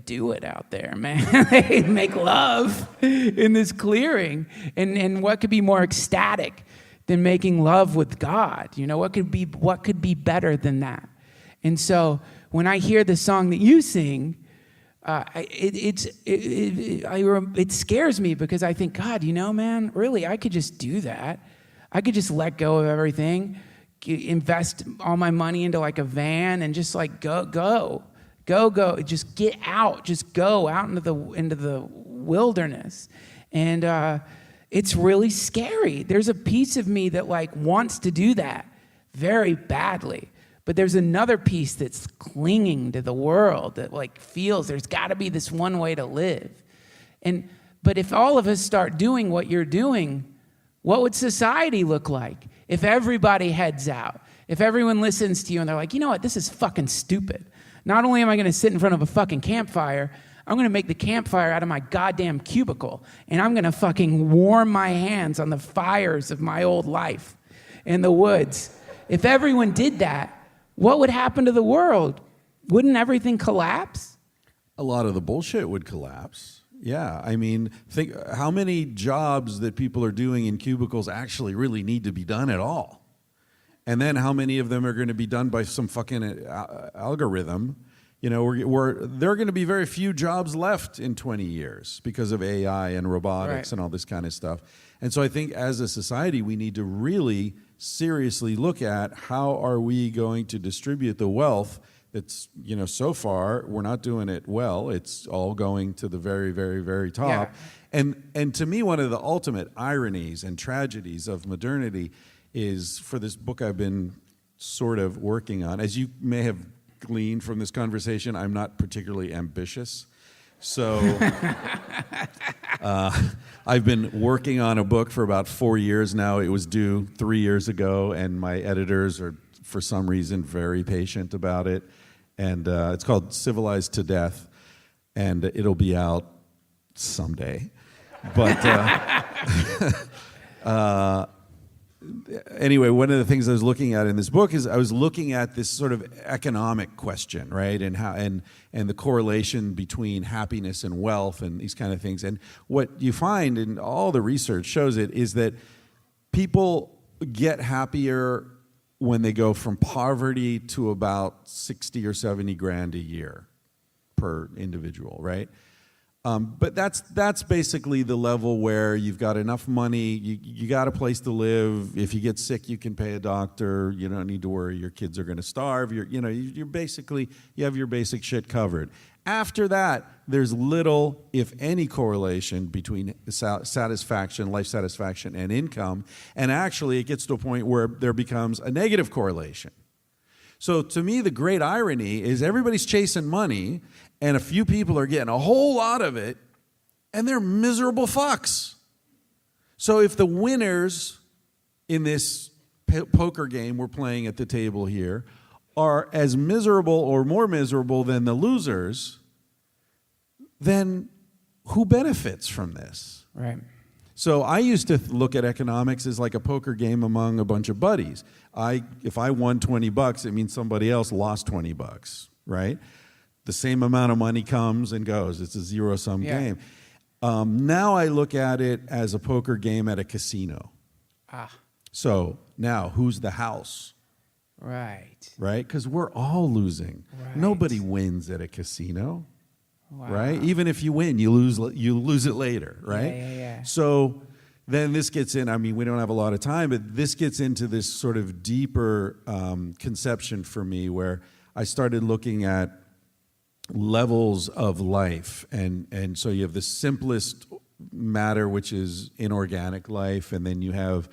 do it out there, man. They make love in this clearing. And what could be more ecstatic than making love with God? What could be better than that? And so when I hear the song that you sing, it scares me because I think, God, man, really, I could just do that. I could just let go of everything, invest all my money into a van and just go, just get out, just go out into the wilderness. And it's really scary. There's a piece of me that wants to do that very badly. But there's another piece that's clinging to the world that feels there's got to be this one way to live. But if all of us start doing what you're doing, what would society look like? If everybody heads out, if everyone listens to you and they're like, you know what, this is fucking stupid. Not only am I going to sit in front of a fucking campfire, I'm going to make the campfire out of my goddamn cubicle. And I'm going to fucking warm my hands on the fires of my old life in the woods. If everyone did that, what would happen to the world? Wouldn't everything collapse? A lot of the bullshit would collapse. Yeah, I mean, think how many jobs that people are doing in cubicles actually really need to be done at all. And then how many of them are going to be done by some fucking algorithm? There are going to be very few jobs left in 20 years because of AI and robotics and all this kind of stuff. And so I think as a society, we need to really seriously look at how are we going to distribute the wealth that's, so far we're not doing it well. It's all going to the very, very, very top. Yeah. And to me, one of the ultimate ironies and tragedies of modernity is, for this book I've been sort of working on, as you may have gleaned from this conversation, I'm not particularly ambitious. So I've been working on a book for about 4 years now. It was due 3 years ago, and my editors are, for some reason, very patient about it. And it's called Civilized to Death, and it'll be out someday. But anyway, one of the things I was looking at in this book is I was looking at this sort of economic question, right? And how and the correlation between happiness and wealth and these kind of things. And what you find, and all the research shows it, is that people get happier when they go from poverty to about 60 or 70 grand a year per individual, right? But that's basically the level where you've got enough money, you got a place to live. If you get sick, you can pay a doctor. You don't need to worry your kids are going to starve. You're basically, you have your basic shit covered. After that, there's little, if any, correlation between satisfaction, life satisfaction, and income. And actually, it gets to a point where there becomes a negative correlation. So to me, the great irony is everybody's chasing money, and a few people are getting a whole lot of it, and they're miserable fucks. So if the winners in this poker game we're playing at the table here are as miserable or more miserable than the losers, then who benefits from this? Right. So I used to look at economics as like a poker game among a bunch of buddies. If I won $20, it means somebody else lost $20, right? The same amount of money comes and goes. It's a zero-sum game. Now I look at it as a poker game at a casino. So now, who's the house? Right. Right? Because we're all losing. Right. Nobody wins at a casino. Wow. Right? Even if you win, you lose it later, right? Yeah. So then this gets in, I mean, we don't have a lot of time, but this gets into this sort of deeper conception for me where I started looking at levels of life. And so you have the simplest matter, which is inorganic life, and then you have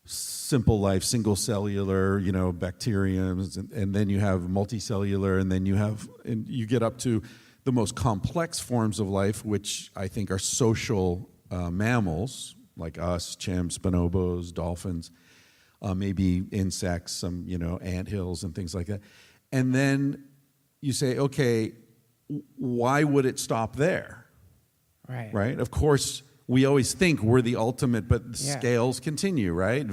simple life, single cellular, bacteriums, and then you have multicellular, and then you get up to the most complex forms of life, which I think are social mammals, like us, chimps, bonobos, dolphins, maybe insects, some, anthills and things like that. And then you say, okay, why would it stop there? Right. Right? Of course, we always think we're the ultimate, but the scales continue, right?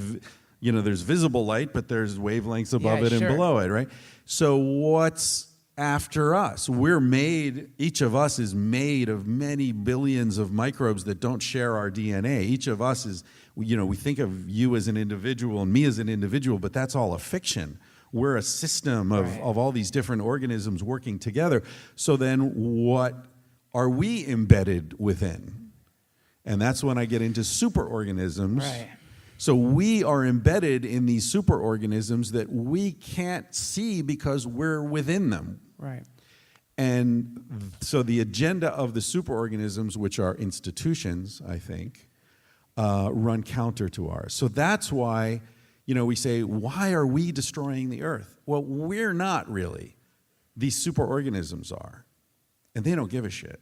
There's visible light, but there's wavelengths above it and below it, right? So what's after us? Each of us is made of many billions of microbes that don't share our DNA. Each of us is, we think of you as an individual and me as an individual, but that's all a fiction. We're a system of all these different organisms working together. So then what are we embedded within? And that's when I get into superorganisms. Right. So we are embedded in these superorganisms that we can't see because we're within them. Right. And so the agenda of the superorganisms, which are institutions, I think, run counter to ours. So that's why, we say, why are we destroying the earth? Well, we're not really. These superorganisms are. And they don't give a shit.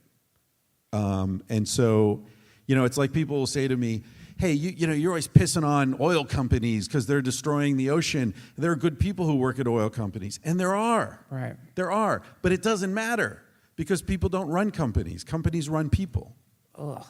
And so, it's like people will say to me, hey, you're always pissing on oil companies because they're destroying the ocean. There are good people who work at oil companies. And there are. Right. There are. But it doesn't matter because people don't run companies. Companies run people. Ugh.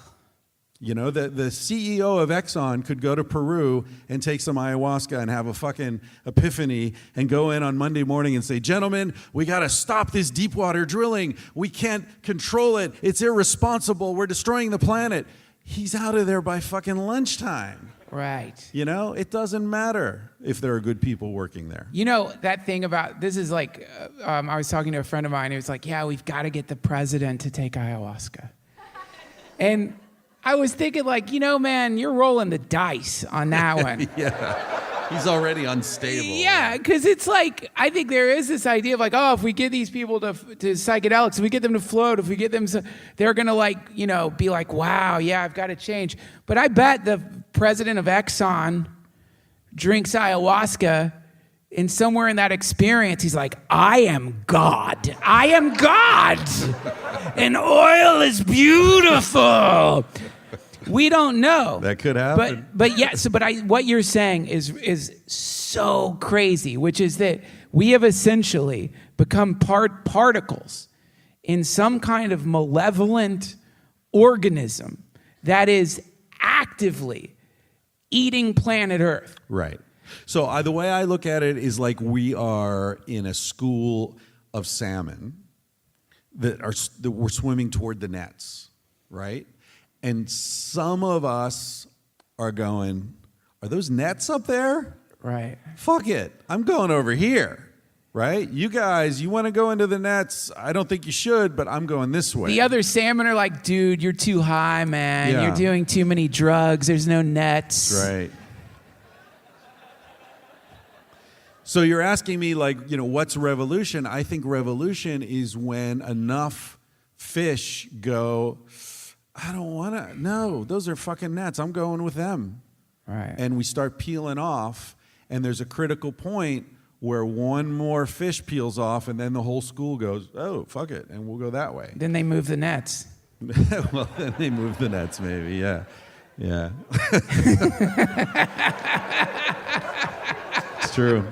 The CEO of Exxon could go to Peru and take some ayahuasca and have a fucking epiphany and go in on Monday morning and say, gentlemen, we got to stop this deep water drilling. We can't control it. It's irresponsible. We're destroying the planet. He's out of there by fucking lunchtime. Right. It doesn't matter if there are good people working there. That thing about, this is like, I was talking to a friend of mine who was like, yeah, we've got to get the president to take ayahuasca. And I was thinking like, man, you're rolling the dice on that one. Yeah. He's already unstable. Yeah, because it's like, I think there is this idea of like, if we get these people to psychedelics, if we get them to float, if we get them, they're going to be like, wow, yeah, I've got to change. But I bet the president of Exxon drinks ayahuasca, and somewhere in that experience, he's like, I am God. I am God. And oil is beautiful. We don't know. That could happen. But yeah, what you're saying is so crazy, which is that we have essentially become particles in some kind of malevolent organism that is actively eating planet Earth. Right. So the way I look at it is like we are in a school of salmon that we're swimming toward the nets, right? And some of us are going, are those nets up there? Right. Fuck it. I'm going over here, right? You guys, you want to go into the nets? I don't think you should, but I'm going this way. The other salmon are like, dude, you're too high, man. Yeah. You're doing too many drugs. There's no nets. Right. So you're asking me, like, what's revolution? I think revolution is when enough fish go, I don't want to. No, those are fucking nets. I'm going with them. Right. And we start peeling off, and there's a critical point where one more fish peels off, and then the whole school goes, oh, fuck it, and we'll go that way. Then they move the nets. Well, then they move the nets, maybe, yeah. Yeah. It's true.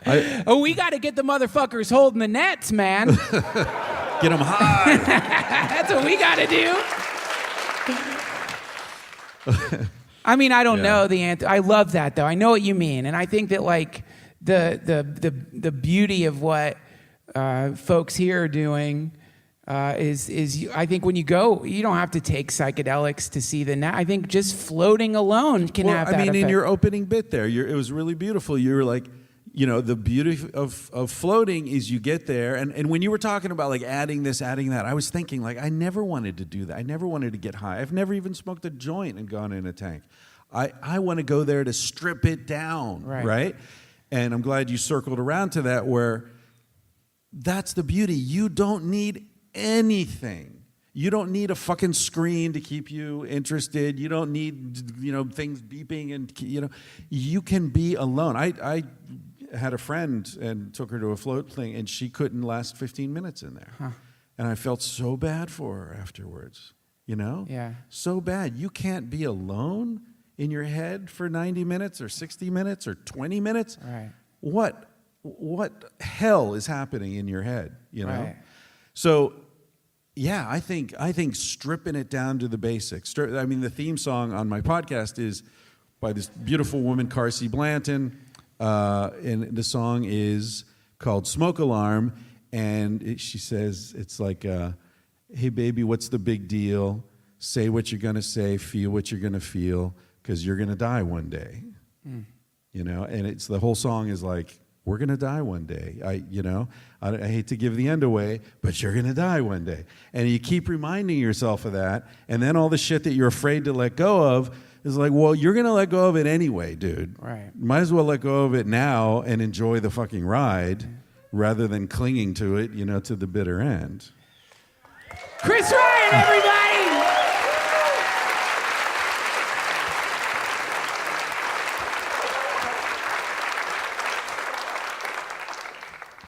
We got to get the motherfuckers holding the nets, man. Get them high. That's what we got to do. I mean, I don't know the answer. I love that, though. I know what you mean. And I think that, like, the beauty of what folks here are doing is I think when you go, you don't have to take psychedelics to see the net. I think just floating alone can have that effect. In your opening bit there, it was really beautiful. You were like, the beauty of floating is you get there. And when you were talking about, like, adding this, adding that, I was thinking, like, I never wanted to do that. I never wanted to get high. I've never even smoked a joint and gone in a tank. I want to go there to strip it down, right? And I'm glad you circled around to that, where that's the beauty. You don't need anything. You don't need a fucking screen to keep you interested. You don't need, things beeping, and, you can be alone. I had a friend and took her to a float thing, and she couldn't last 15 minutes in there. Huh. And I felt so bad for her afterwards, Yeah. So bad. You can't be alone in your head for 90 minutes or 60 minutes or 20 minutes. Right. What hell is happening in your head, Right. So, yeah, I think stripping it down to the basics. The theme song on my podcast is by this beautiful woman, Carsey Blanton, and the song is called Smoke Alarm, and she says, it's like, hey, baby, what's the big deal? Say what you're going to say, feel what you're going to feel, because you're going to die one day. And it's the whole song is like, we're going to die one day. I hate to give the end away, but you're going to die one day. And you keep reminding yourself of that, and then all the shit that you're afraid to let go of is like, well, you're going to let go of it anyway, dude. Right. Might as well let go of it now and enjoy the fucking ride rather than clinging to it, to the bitter end. Chris Ryan, everybody!